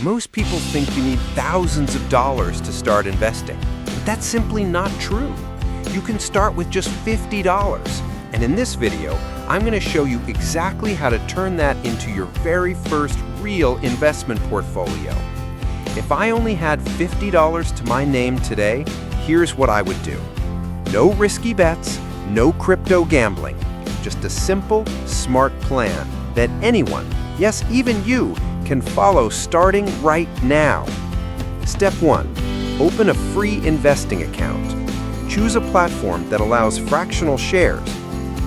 Most people think you need thousands of dollars to start investing, but that's simply not true. You can start with just $50. And in this video, I'm going to show you exactly how to turn that into your very first real investment portfolio. If I only had $50 to my name today, here's what I would do. No risky bets, no crypto gambling. Just a simple, smart plan that anyone, yes, even you, can follow starting right now. Step 1. Open a free investing account. Choose a platform that allows fractional shares.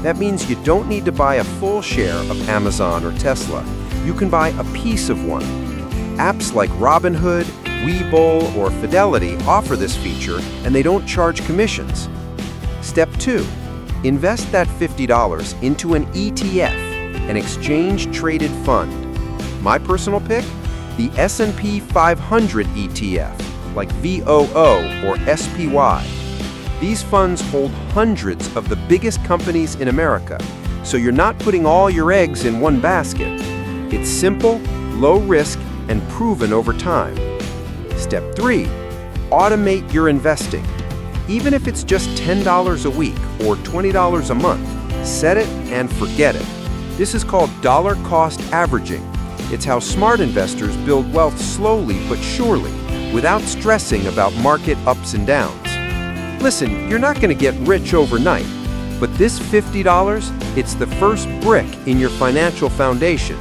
That means you don't need to buy a full share of Amazon or Tesla. You can buy a piece of one. Apps like Robinhood, Webull, or Fidelity offer this feature, and they don't charge commissions. Step 2. Invest that $50 into an ETF, an exchange-traded fund. My personal pick? The S&P 500 ETF, like VOO or SPY. These funds hold hundreds of the biggest companies in America, so you're not putting all your eggs in one basket. It's simple, low risk, and proven over time. Step 3. Automate your investing. Even if it's just $10 a week or $20 a month, set it and forget it. This is called dollar cost averaging. It's how smart investors build wealth slowly but surely, without stressing about market ups and downs. Listen, you're not going to get rich overnight, but this $50, it's the first brick in your financial foundation.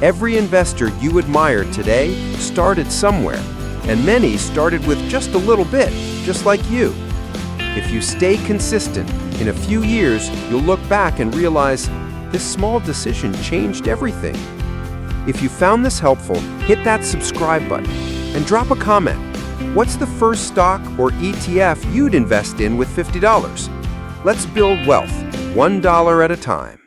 Every investor you admire today started somewhere, and many started with just a little bit, just like you. If you stay consistent, in a few years, you'll look back and realize this small decision changed everything. If you found this helpful, hit that subscribe button and drop a comment. What's the first stock or ETF you'd invest in with $50? Let's build wealth, $1 at a time.